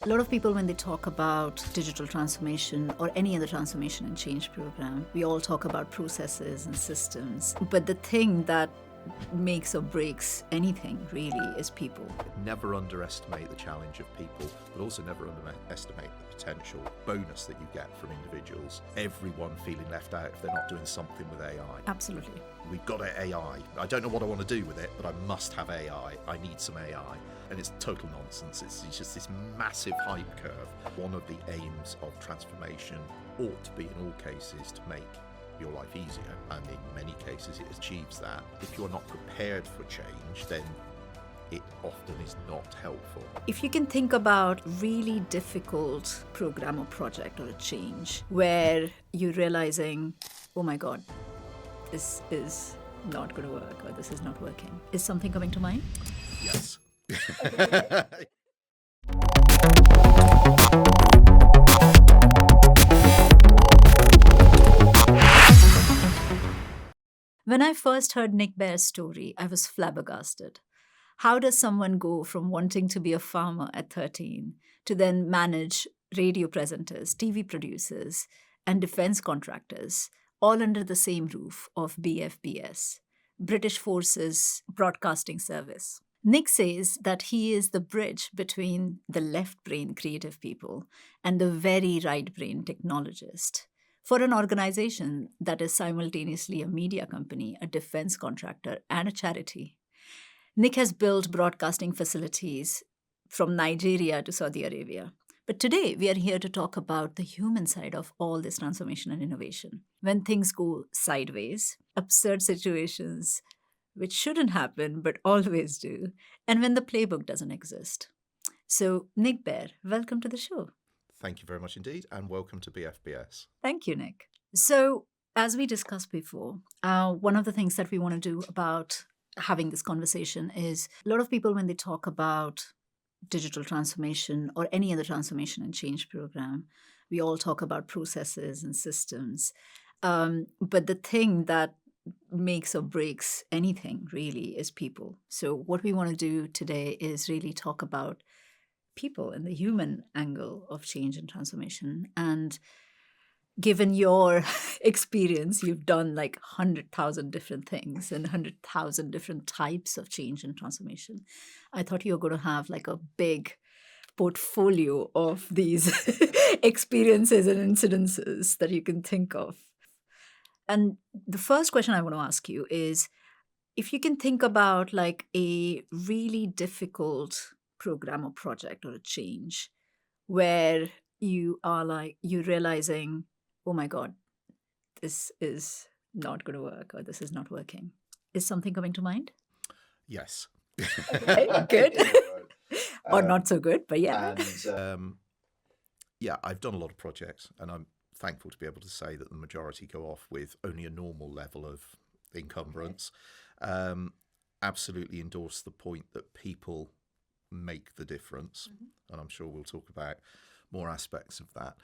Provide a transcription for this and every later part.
A lot of people, when they talk about digital transformation or any other transformation and change program, we all talk about processes and systems. But the thing that makes or breaks anything really is people. Never underestimate the challenge of people, but also never underestimate the potential bonus that you get from individuals. Everyone feeling left out if they're not doing something with AI. Absolutely. We've got AI. I don't know what I want to do with it, but I must have AI. I need some AI. And it's total nonsense. It's just this massive hype curve. One of the aims of transformation ought to be, in all cases, to make your life easier, and in many cases it achieves that. If you're not prepared for change, then it often is not helpful. If you can think about really difficult program or project or a change where you're realizing, oh my God, this is not going to work or this is not working, is something coming to mind? Yes. When I first heard Nick Baer's story, I was flabbergasted. How does someone go from wanting to be a farmer at 13 to then manage radio presenters, TV producers, and defense contractors, all under the same roof of BFBS, British Forces Broadcasting Service? Nick says that he is the bridge between the left brain creative people and the very right brain technologist for an organization that is simultaneously a media company, a defense contractor, and a charity. Nick has built broadcasting facilities from Nigeria to Saudi Arabia. But today, we are here to talk about the human side of all this transformation and innovation. When things go sideways, absurd situations which shouldn't happen but always do, and when the playbook doesn't exist. So, Nick Baer, welcome to the show. Thank you very much indeed, and welcome to BFBS. Thank you, Nick. So, as we discussed before, one of the things that we want to do about having this conversation is a lot of people, when they talk about digital transformation or any other transformation and change program, we all talk about processes and systems. But the thing that makes or breaks anything really is people. So what we want to do today is really talk about people and the human angle of change and transformation. And given your experience, you've done like 100,000 different things and 100,000 different types of change and transformation. I thought you were going to have like a big portfolio of these experiences and incidences that you can think of. And the first question I want to ask you is, if you can think about like a really difficult program or project or a change where you're realizing, oh my God, this is not going to work or this is not working. Is something coming to mind? Yes. Okay, good. Or not so good, but yeah. And, I've done a lot of projects, and I'm thankful to be able to say that the majority go off with only a normal level of encumbrance. Absolutely endorse the point that people make the difference, and I'm sure we'll talk about more aspects of that.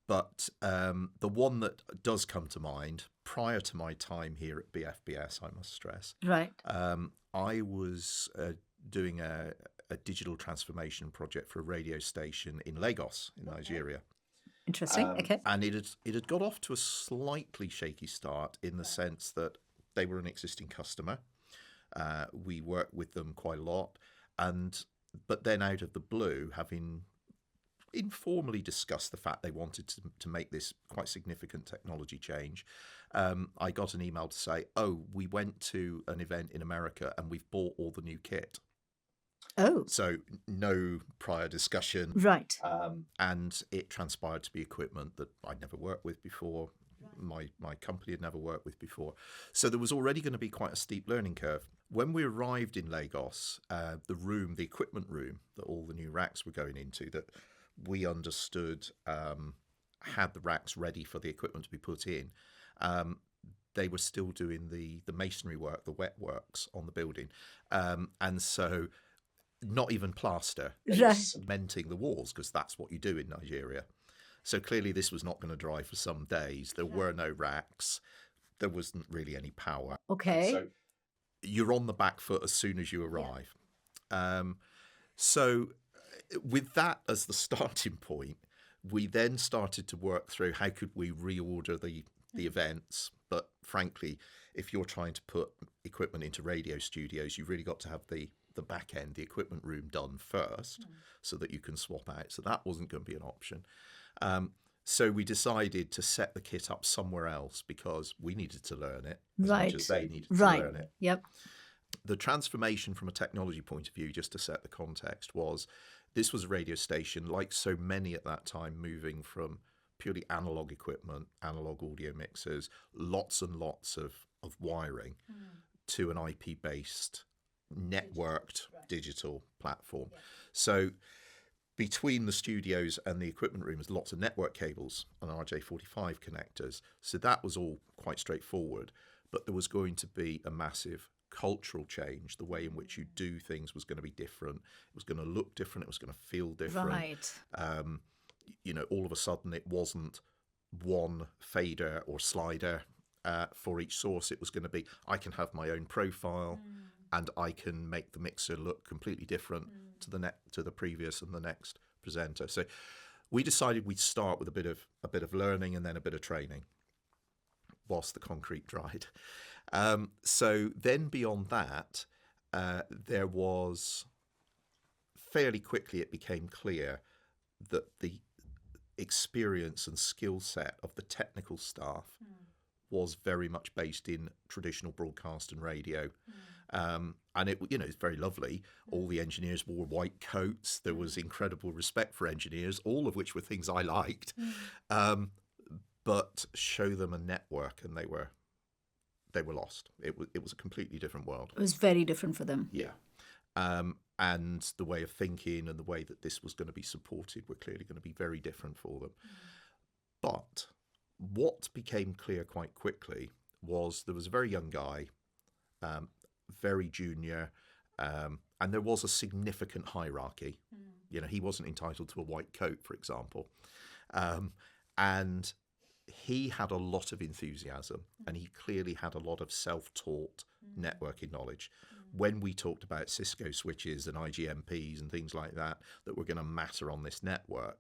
But the one that does come to mind, prior to my time here at BFBS, I must stress, Right. I was doing a digital transformation project for a radio station in Lagos, in Nigeria. Interesting. Okay. And it had got off to a slightly shaky start in the sense that they were an existing customer. We worked with them quite a lot, but then out of the blue, having informally discussed the fact they wanted to make this quite significant technology change, I got an email to say, oh, we went to an event in America and we've bought all the new kit. Oh. So no prior discussion. Right. And it transpired to be equipment that I'd never worked with before. My company had never worked with before. So there was already going to be quite a steep learning curve. When we arrived in Lagos, the equipment room that all the new racks were going into, that we understood had the racks ready for the equipment to be put in, they were still doing the masonry work, the wet works on the building. And so not even plaster, Right. cementing the walls, because that's what you do in Nigeria. So clearly this was not going to dry for some days. There were no racks. There wasn't really any power. Okay. So you're on the back foot as soon as you arrive. So with that as the starting point, we then started to work through how could we reorder the events. But frankly, if you're trying to put equipment into radio studios, you've really got to have the back end, the equipment room done first, so that you can swap out. So that wasn't going to be an option. So we decided to set the kit up somewhere else because we needed to learn it as much as they needed to learn it. Yep. The transformation from a technology point of view, just to set the context, was this was a radio station, like so many at that time, moving from purely analog equipment, analog audio mixers, lots and lots of wiring, to an IP-based, networked digital platform. Yeah. So between the studios and the equipment rooms, lots of network cables and RJ45 connectors. So that was all quite straightforward. But there was going to be a massive cultural change. The way in which you do things was going to be different. It was going to look different. It was going to feel different. Right. All of a sudden it wasn't one fader or slider for each source. It was going to be, I can have my own profile and I can make the mixer look completely different to the previous and the next presenter. So we decided we'd start with a bit of learning and then a bit of training whilst the concrete dried. So then beyond that, there was fairly quickly it became clear that the experience and skill set of the technical staff was very much based in traditional broadcast and radio. And it's very lovely. All the engineers wore white coats. There was incredible respect for engineers, all of which were things I liked. But show them a network and they were lost. It was a completely different world. It was very different for them. Yeah. And the way of thinking and the way that this was going to be supported were clearly going to be very different for them. But what became clear quite quickly was there was a very young guy, very junior, and there was a significant hierarchy. He wasn't entitled to a white coat, for example. And he had a lot of enthusiasm and he clearly had a lot of self-taught networking knowledge. When we talked about Cisco switches and IGMPs and things like that were going to matter on this network,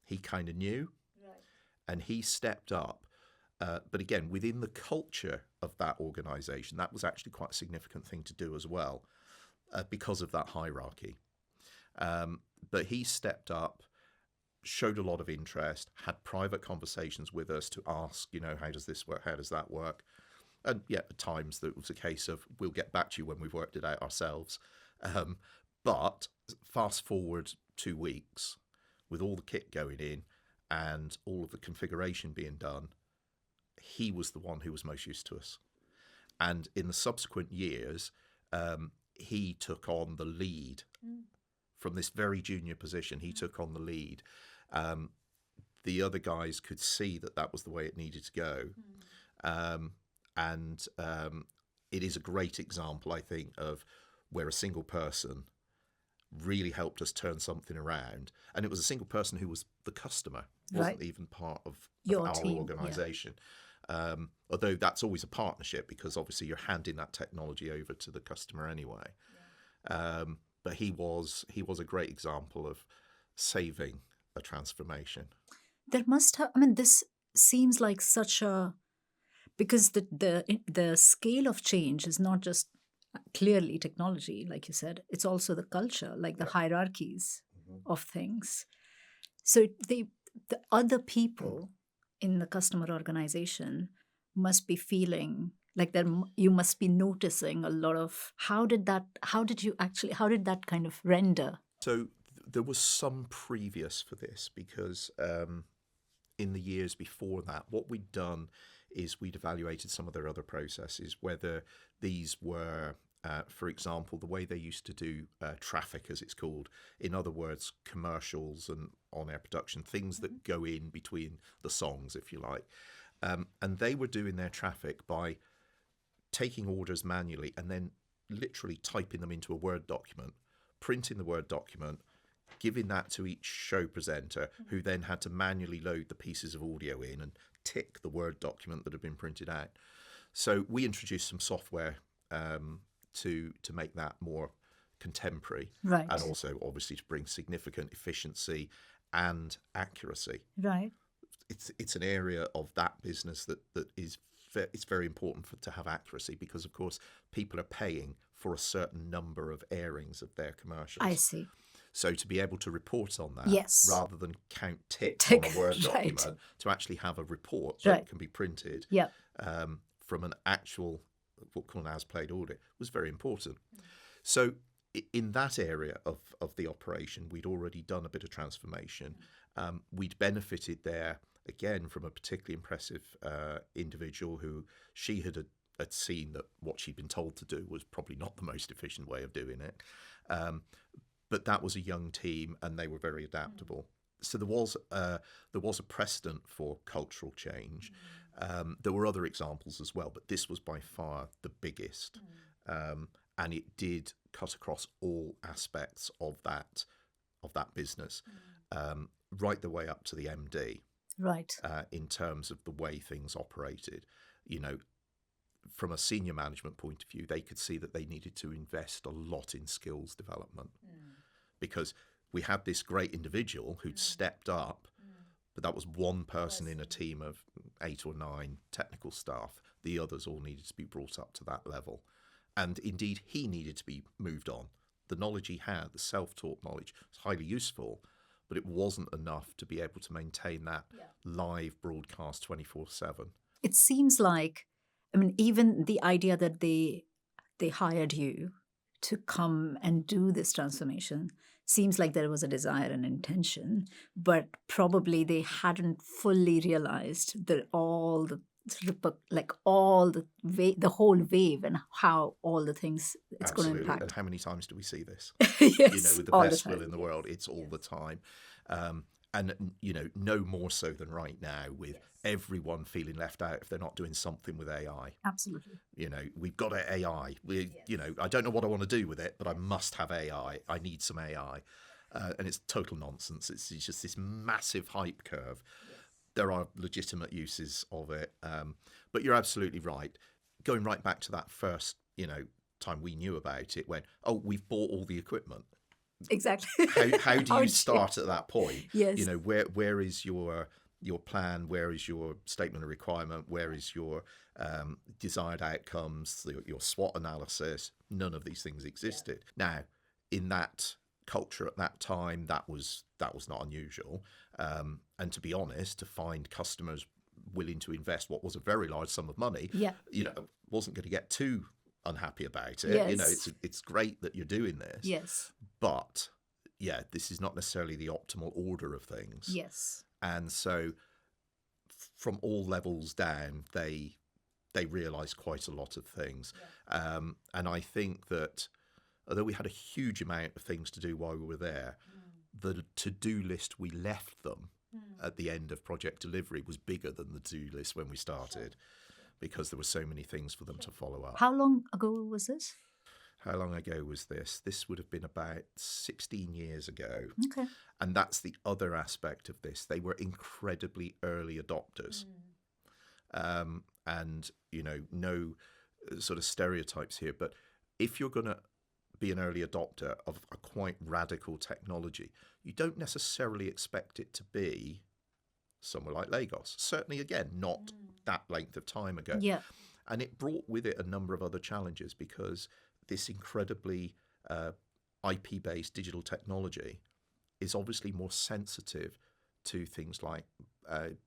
he kind of knew. Right. And he stepped up. But again, within the culture of that organization, that was actually quite a significant thing to do as well, because of that hierarchy. But he stepped up, showed a lot of interest, had private conversations with us to ask, how does this work? How does that work? And yeah, at times there was a case of, we'll get back to you when we've worked it out ourselves. But fast forward 2 weeks, with all the kit going in and all of the configuration being done, he was the one who was most used to us. And in the subsequent years, he took on the lead. From this very junior position, he took on the lead. The other guys could see that was the way it needed to go. And it is a great example, I think, of where a single person really helped us turn something around. And it was a single person who was the customer, wasn't even part of our organisation. Yeah. Although that's always a partnership because obviously you're handing that technology over to the customer anyway. Yeah. But he was a great example of saving a transformation. There must have, this seems like such a, because the scale of change is not just clearly technology, like you said, it's also the culture, like the hierarchies of things. So the other people in the customer organization must be feeling like you must be noticing a lot of, how did that kind of render? So there was some previous for this because in the years before that, what we'd done is we'd evaluated some of their other processes, whether these were, for example, the way they used to do traffic, as it's called. In other words, commercials and on-air production, things that go in between the songs, if you like. And they were doing their traffic by taking orders manually and then literally typing them into a Word document, printing the Word document, giving that to each show presenter, who then had to manually load the pieces of audio in and tick the Word document that had been printed out. So we introduced some software to make that more contemporary, Right. and also obviously to bring significant efficiency and accuracy. Right. It's an area of that business that is it's very important to have accuracy, because of course people are paying for a certain number of airings of their commercials. I see. So to be able to report on that, Yes. rather than count ticks Tick, on a Word right. document, to actually have a report that Right. can be printed Yeah. from an actual, what we call an as-played audit, was very important. So in that area of the operation, we'd already done a bit of transformation. We'd benefited there, again, from a particularly impressive individual who she had seen that what she'd been told to do was probably not the most efficient way of doing it. But that was a young team, and they were very adaptable. So there was a precedent for cultural change. There were other examples as well, but this was by far the biggest, and it did cut across all aspects of that business, right the way up to the MD. Right. In terms of the way things operated. From a senior management point of view, they could see that they needed to invest a lot in skills development, because we had this great individual who'd stepped up, but that was one person in a team of 8 or 9 technical staff. The others all needed to be brought up to that level. And indeed, he needed to be moved on. The knowledge he had, the self-taught knowledge, was highly useful, but it wasn't enough to be able to maintain that live broadcast 24/7. It seems like, I mean, even the idea that they hired you to come and do this transformation seems like there was a desire and intention, but probably they hadn't fully realized that all the whole wave and how all the things it's going to Absolutely. impact. And how many times do we see this? Yes, With the all best the will time. in the world, it's all the time. And no more so than right now, with everyone feeling left out if they're not doing something with AI. Absolutely. We've got AI. I don't know what I want to do with it, but I must have AI. I need some AI. And it's total nonsense. It's just this massive hype curve. There are legitimate uses of it. But you're absolutely right. Going right back to that first, time we knew about it, when, we've bought all the equipment. Exactly. How do you start at that point? Yes. Where is your plan? Where is your statement of requirement? Where is your desired outcomes? Your SWOT analysis? None of these things existed. Now, in that culture at that time, that was not unusual. And to be honest, to find customers willing to invest what was a very large sum of money, wasn't going to get too unhappy about it. Yes. It's great that you're doing this. Yes. But this is not necessarily the optimal order of things. Yes. And so from all levels down, they realised quite a lot of things. And I think that although we had a huge amount of things to do while we were there, the to-do list we left them at the end of project delivery was bigger than the to-do list when we started, because there were so many things for them to follow up. How long ago was this? How long ago was this? This would have been about 16 years ago. Okay. And that's the other aspect of this. They were incredibly early adopters. And, no sort of stereotypes here, but if you're going to be an early adopter of a quite radical technology, you don't necessarily expect it to be somewhere like Lagos. Certainly, again, not that length of time ago. Yeah. And it brought with it a number of other challenges, because this incredibly IP-based digital technology is obviously more sensitive to things like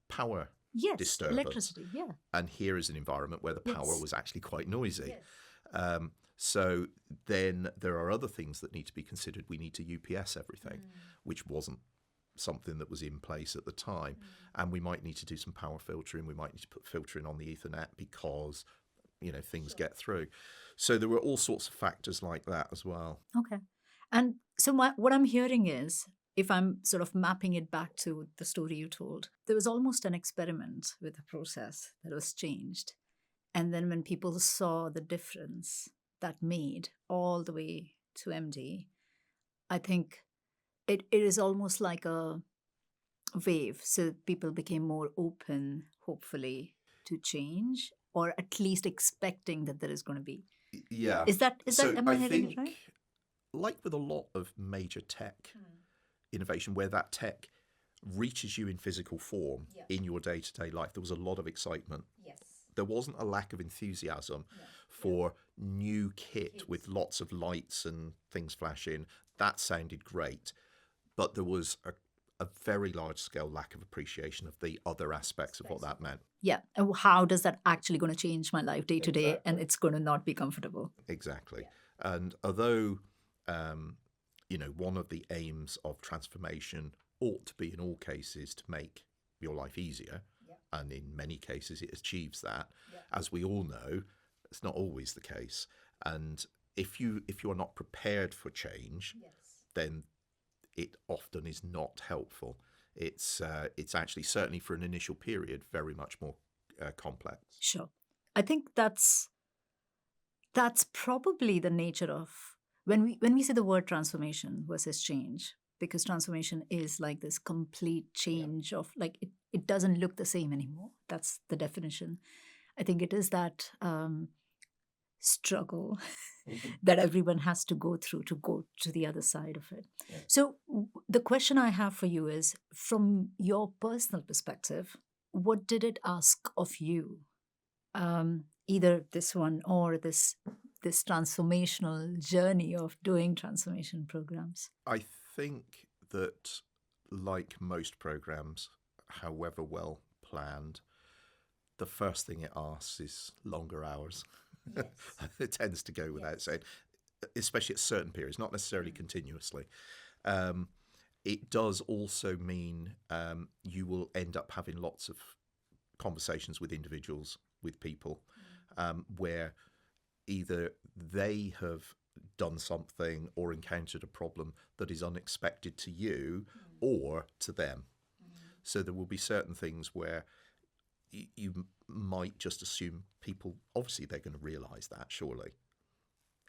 power disturbance. Electricity, yeah. And here is an environment where the power Yes. was actually quite noisy. So then there are other things that need to be considered. We need to UPS everything, which wasn't something that was in place at the time. And we might need to do some power filtering. We might need to put filtering on the Ethernet because, things get through. So there were all sorts of factors like that as well. Okay. And so what I'm hearing is, if I'm sort of mapping it back to the story you told, there was almost an experiment with the process that was changed. And then when people saw the difference that made all the way to MD, I think it is almost like a wave. So people became more open, hopefully, to change, or at least expecting that there is going to be. Yeah. Is that So am I I hearing think it right? like with a lot of major tech innovation, where that tech reaches you in physical form in your day-to-day life, there was a lot of excitement. Yes. There wasn't a lack of enthusiasm for new kit with lots of lights and things flashing. That sounded great. But there was a very large-scale lack of appreciation of the other aspects of what that meant. Yeah. And how does that actually going to change my life day to day? Exactly. And it's going to not be comfortable. Exactly. And although, one of the aims of transformation ought to be in all cases to make your life easier, and in many cases it achieves that, as we all know, it's not always the case. And if you are not prepared for change, then it often is not helpful. It's actually, certainly for an initial period, very much more complex. Sure. I think that's probably the nature of when we say the word transformation versus change, because transformation is like this complete change of like it doesn't look the same anymore. That's the definition. I think it is that struggle that everyone has to go through to go to the other side of it. So the question I have for you is, from your personal perspective, what did it ask of you? Either this one or this transformational journey of doing transformation programs? I think that, like most programs, however well planned, the first thing it asks is longer hours. Yes. It tends to go without saying, especially at certain periods, not necessarily continuously. It does also mean you will end up having lots of conversations with individuals, with people, where either they have done something or encountered a problem that is unexpected to you or to them. So there will be certain things where you might just assume people, obviously they're going to realise that, surely.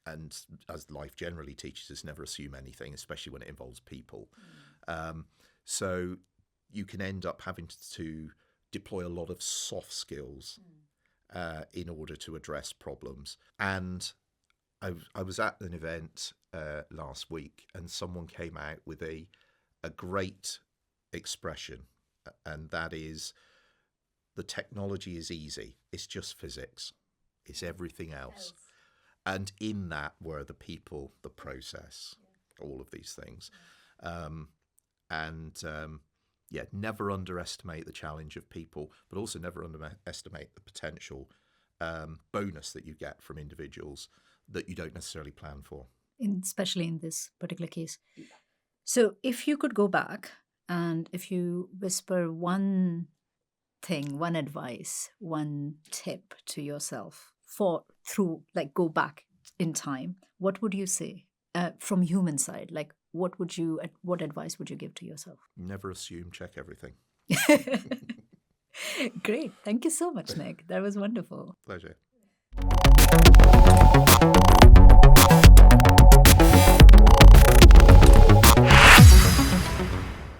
And as life generally teaches us, never assume anything, especially when it involves people. So you can end up having to deploy a lot of soft skills in order to address problems. And I was at an event last week, and someone came out with a great expression, and that is, the technology is easy. It's just physics. It's everything else. And in that were the people, the process, all of these things. Never underestimate the challenge of people, but also never underestimate the potential bonus that you get from individuals that you don't necessarily plan for. Especially in this particular case. So if you could go back and if you whisper one thing, one advice, one tip to yourself go back in time, what would you say from human side? Like, what advice would you give to yourself? Never assume, check everything. Great. Thank you so much, Nick. That was wonderful. Pleasure.